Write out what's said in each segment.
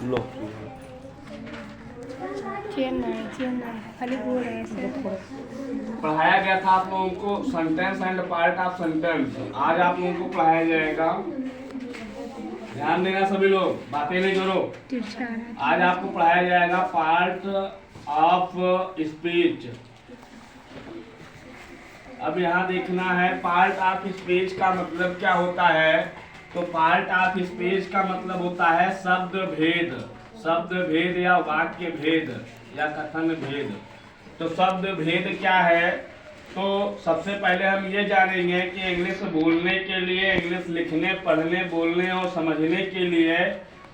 लो चेन्नई खाली बोल रहे हैं ऐसे। पढ़ाया गया था आप लोगों को sentence and part of sentence. आज आप लोगों को पढ़ाया जाएगा, ध्यान देना सभी लोग, बातें नहीं करो। आज आपको पढ़ाया जाएगा पार्ट ऑफ स्पीच। अब यहाँ देखना है पार्ट ऑफ स्पीच का मतलब क्या होता है। तो पार्ट ऑफ स्पीच का मतलब होता है शब्द भेद, शब्द भेद या वाक्य भेद या कथन भेद। तो शब्द भेद क्या है, तो सबसे पहले हम ये जानेंगे कि इंग्लिश बोलने के लिए, इंग्लिश लिखने, पढ़ने, बोलने और समझने के लिए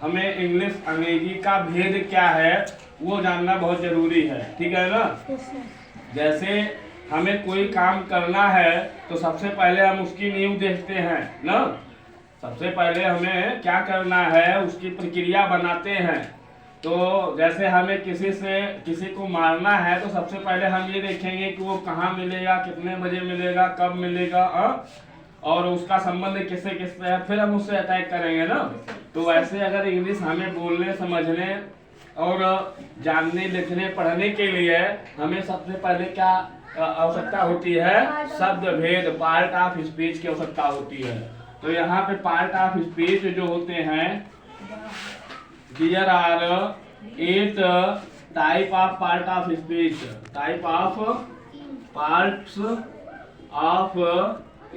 हमें इंग्लिश अंग्रेजी का भेद क्या है वो जानना बहुत जरूरी है। ठीक है ना। जैसे हमें कोई काम करना है तो सबसे पहले हम उसकी नींव देखते हैं ना। सबसे पहले हमें क्या करना है उसकी प्रक्रिया बनाते हैं। तो जैसे हमें किसी को मारना है तो सबसे पहले हम ये देखेंगे कि वो कहाँ मिलेगा, कितने बजे मिलेगा, कब मिलेगा, और उसका संबंध किससे किससे है, फिर हम उससे अटैक करेंगे ना। तो वैसे अगर इंग्लिश हमें बोलने, समझने और जानने, लिखने, पढ़ने के लिए हमें सबसे पहले क्या आवश्यकता होती है, शब्द भेद, पार्ट ऑफ स्पीच की आवश्यकता होती है। तो यहाँ पे पार्ट ऑफ स्पीच जो होते हैं, there are 8 type of part of speech, type of parts of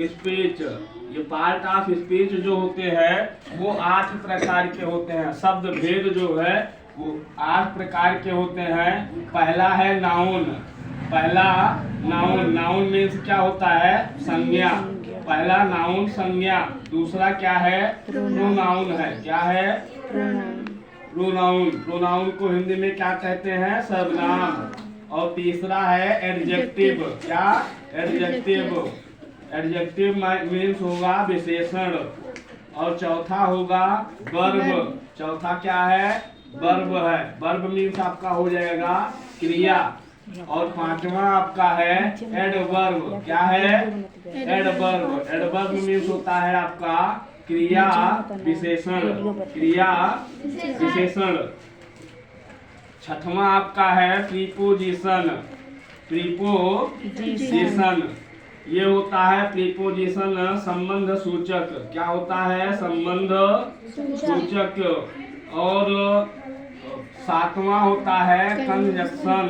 speech. ये पार्ट ऑफ स्पीच जो होते हैं वो 8 प्रकार के होते हैं। शब्द भेद जो है वो 8 प्रकार के होते हैं। पहला है नाउन। पहला नाउन, नाउन मीन्स क्या होता है, संज्ञा। पहला नाउन संज्ञा। दूसरा क्या है, प्रोनाउन है। क्या है, प्रोनाउन। प्रोनाउन को हिंदी में क्या कहते हैं, सर्वनाम। और तीसरा है एडजेक्टिव। क्या, एडजेक्टिव। एडजेक्टिव मीन्स होगा विशेषण। और चौथा होगा वर्ब। चौथा क्या है, वर्ब है। वर्ब मीन्स आपका हो जाएगा क्रिया। और पांचवा आपका है एडवर्ब। क्या है, एडवर्ब। एडवर्ब मीन्स होता है आपका क्रिया विशेषण, क्रिया विशेषण। छठवां आपका है प्रीपोजिशन। प्रीपोजिशन ये होता है प्रीपोजिशन संबंध सूचक। क्या होता है, संबंध सूचक। और सातवां होता है कंजक्शन।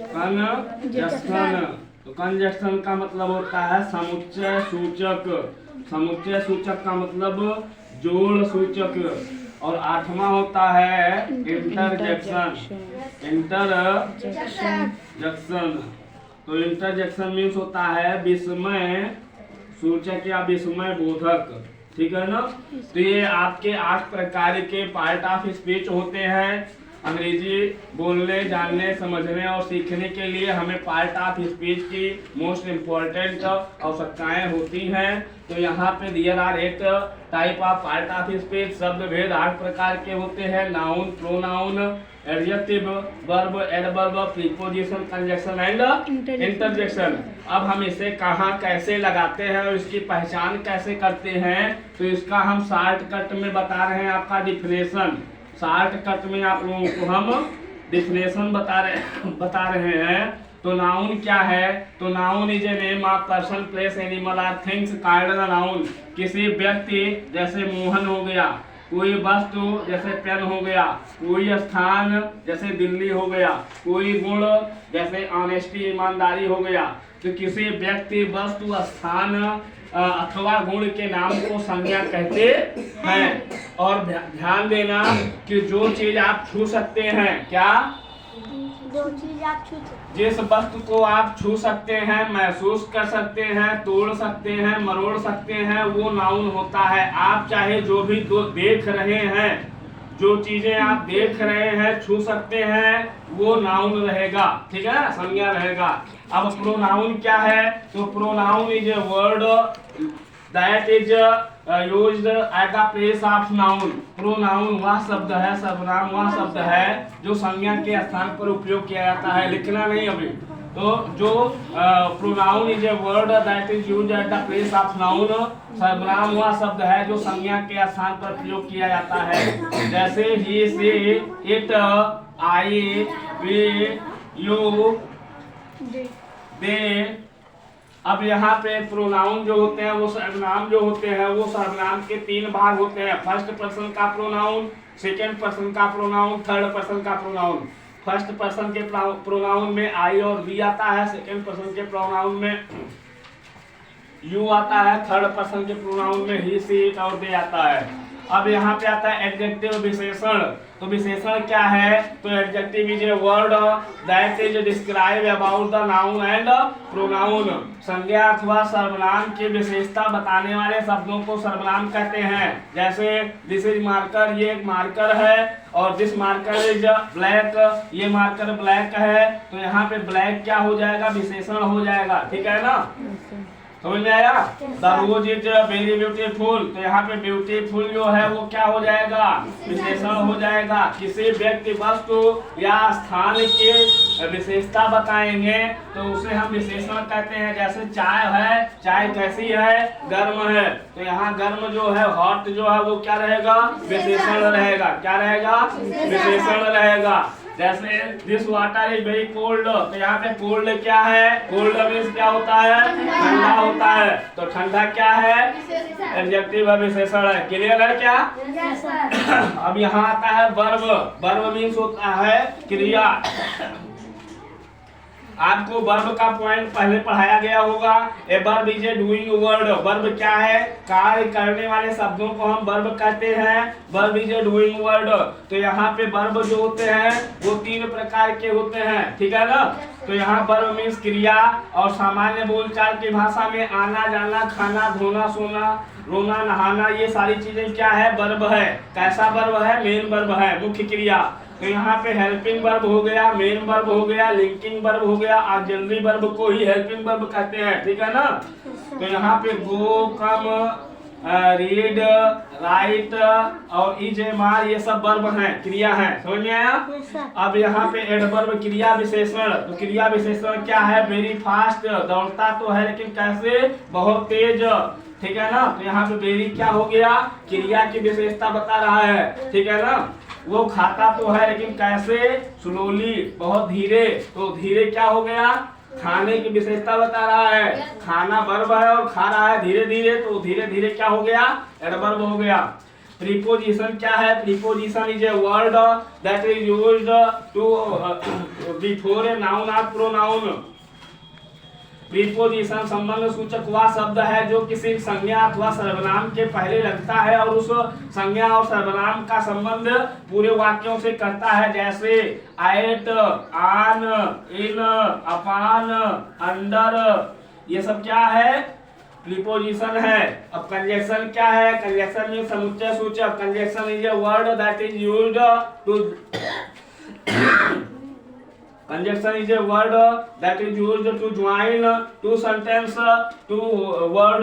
कंजक्शन, तो कंजक्शन का मतलब होता है समुच्चय सूचक। समुच्चय सूचक का मतलब जोड़ सूचक। और आठवां होता है इंटरजेक्शन। इंटरजेक्शन, तो इंटरजेक्शन मीन्स होता है विस्मय सूचक या विस्मय बोधक। ठीक है ना। तो ये आपके 8 प्रकार के पार्ट ऑफ स्पीच होते हैं। अंग्रेजी बोलने, जानने, समझने और सीखने के लिए हमें पार्ट ऑफ स्पीच की मोस्ट इम्पोर्टेंट आवश्यकताएं होती हैं। तो यहाँ पे there are 8 type of part of speech. शब्द भेद 8 प्रकार के होते हैं। Noun, pronoun, adjective, verb, adverb, preposition, conjunction and interjection. अब हम इसे कहाँ कैसे लगाते हैं और इसकी पहचान कैसे करते हैं, तो इसका हम शॉर्टकट में बता रहे हैं आपका डिफिनेशन। शॉर्टकट में आप लोगों को हम डिफिनेशन बता रहे हैं। तो नाउन क्या है, तो noun is a name of person, place, animal और थिंग्स कॉल्ड नाउन। किसी व्यक्ति जैसे मोहन हो गया, कोई वस्तु जैसे पेन हो गया, कोई स्थान जैसे दिल्ली हो गया, कोई गुण जैसे ऑनेस्टी, ईमानदारी हो गया। तो किसी व्यक्ति, वस्तु, स्थान अथवा गुण के नाम को संज्ञा कहते हैं। और ध्यान देना कि जो चीज आप छू सकते हैं, क्या, जो चीज आप छू सकते, जिस वस्तु को आप छू सकते हैं, महसूस कर सकते हैं, तोड़ सकते हैं, मरोड़ सकते हैं, वो नाउन होता है। आप चाहे जो भी देख रहे हैं, जो चीजें आप देख रहे हैं, छू सकते हैं, वो नाउन रहेगा। ठीक है, संज्ञा रहेगा। अब प्रोनाउन क्या है, तो pronoun is a word that is used at the place of noun. Pronoun वह शब्द है, सर्वनाम वह शब्द है जो संज्ञा के स्थान पर उपयोग किया जाता है। लिखना नहीं अभी, तो जो pronoun is a word that is used at the place of noun. सर्वनाम वह शब्द है जो संज्ञा के स्थान पर प्रयोग किया जाता है। जैसे he, she, it, I, we, you, they. अब यहाँ पे प्रोनाउन जो होते हैं वो सर्वनाम जो होते हैं वो सर्वनाम के 3 भाग होते हैं। फर्स्ट पर्सन का प्रोनाउन, सेकंड पर्सन का प्रोनाउन, थर्ड पर्सन का प्रोनाउन। फर्स्ट पर्सन के प्रोनाउन में आई और वी आता है, सेकंड पर्सन के प्रोनाउन में यू आता है, थर्ड पर्सन के प्रोनाउन में ही, शी, इट और दे आता है। अब यहाँ पे आता है एडजेक्टिव, विशेषण। तो विशेषण क्या है? तो adjective is a word that is describe about the noun and pronoun. संज्ञा अथवा सर्वनाम की विशेषता बताने वाले शब्दों को सर्वनाम कहते हैं। जैसे दिस इज मार्कर, ये एक मार्कर है, और दिस मार्कर इज ब्लैक, ये मार्कर ब्लैक है। तो यहाँ पे ब्लैक क्या हो जाएगा? विशेषण हो जाएगा। ठीक है ना, समझ में आया? The rose is very beautiful, तो यहाँ पे ब्यूटीफुल जो है वो क्या हो जाएगा? विशेषण हो जाएगा। किसी व्यक्ति, वस्तु या स्थान के विशेषता बताएंगे तो उसे हम विशेषण कहते हैं। जैसे चाय है, चाय कैसी है? गर्म है। तो यहाँ गर्म जो है, हॉट जो है वो क्या रहेगा? विशेषण रहेगा। क्या रहेगा? विशेषण रहेगा। जैसे this water is very cold, तो यहाँ पे कोल्ड क्या है? कोल्ड मीन्स क्या होता है? ठंडा होता है। तो ठंडा क्या है? एडजेक्टिव है, विशेषण है। क्लियर है क्या? अब यहाँ आता है वर्ब। वर्ब मीन्स होता है क्रिया। आपको वर्ब का पॉइंट पहले पढ़ाया गया होगा। A verb is a doing word. Verb क्या है? कार्य करने वाले शब्दों को हम वर्ब कहते हैं। Verb is a doing word. तो यहाँ पे वर्ब जो होते हैं वो 3 प्रकार के होते हैं। ठीक है ना? तो यहाँ वर्ब मीन्स क्रिया, और सामान्य बोलचाल की भाषा में आना जाना, खाना, धोना, सोना, रोना, नहाना, ये सारी चीजें क्या है? वर्ब है। कैसा वर्ब है? मेन वर्ब है, मुख्य क्रिया। तो यहाँ पे हेल्पिंग वर्ब हो गया, मेन वर्ब हो गया, लिंकिंग वर्ब हो गया, ऑक्सिलरी वर्ब को ही हेल्पिंग वर्ब कहते हैं। ठीक है ना? तो यहाँ पे गो, कम, रीड, राइट और इज, मार, ये सब वर्ब हैं, क्रिया हैं। समझ में आया? अब यहाँ पे एडवर्ब, क्रिया विशेषण। तो क्रिया विशेषण क्या है? वेरी फास्ट, दौड़ता तो है लेकिन कैसे? बहुत तेज। ठीक है ना? तो यहाँ पे वेरी क्या हो गया? क्रिया की विशेषता बता रहा है। ठीक है ना? वो खाता तो है लेकिन कैसे? स्लोली, बहुत धीरे। तो धीरे क्या हो गया? खाने की विशेषता बता रहा है। खाना वर्ब है और खा रहा है धीरे धीरे, तो धीरे धीरे क्या हो गया? एडवर्ब हो गया। प्रीपोजिशन क्या है? Preposition is a word that is used to before a noun और प्रोनाउन। प्रीपोजिशन संबंध सूचक वह शब्द है जो किसी संज्ञा अथवा सर्वनाम के पहले लगता है और उस संज्ञा और सर्वनाम का संबंध पूरे वाक्यों से करता है। जैसे at, on, in, upon, under, ये सब क्या है? प्रीपोजिशन है। अब कंजक्शन क्या है? कंजक्शन में समुच्चय सूचक। Conjunction is a word that is used to Conjunction is a word that is used to join two sentences, two word,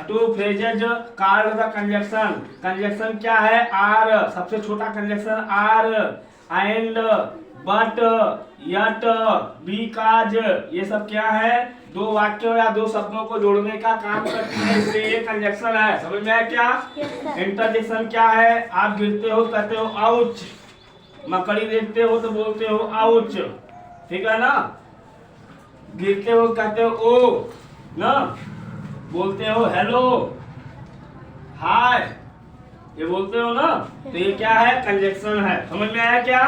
two phrases called the conjunction. Conjunction क्या है? are, सबसे छोटा conjunction are, and, but, yet, because, ये सब क्या है? 2 वाक्यों या 2 शब्दों को जोड़ने का काम करती है, इसलिए ये कंजक्शन है। समझ में आया क्या? इंटरजेक्शन क्या है? आप गिरते हो कहते हो आउच, मकड़ी देखते हो तो बोलते हो आउच। ठीक है ना? गिरते हो कहते हो ओ ना, बोलते हो हेलो, हाय, ये बोलते हो ना। तो ये क्या है? कंजक्शन है। समझ में आया क्या?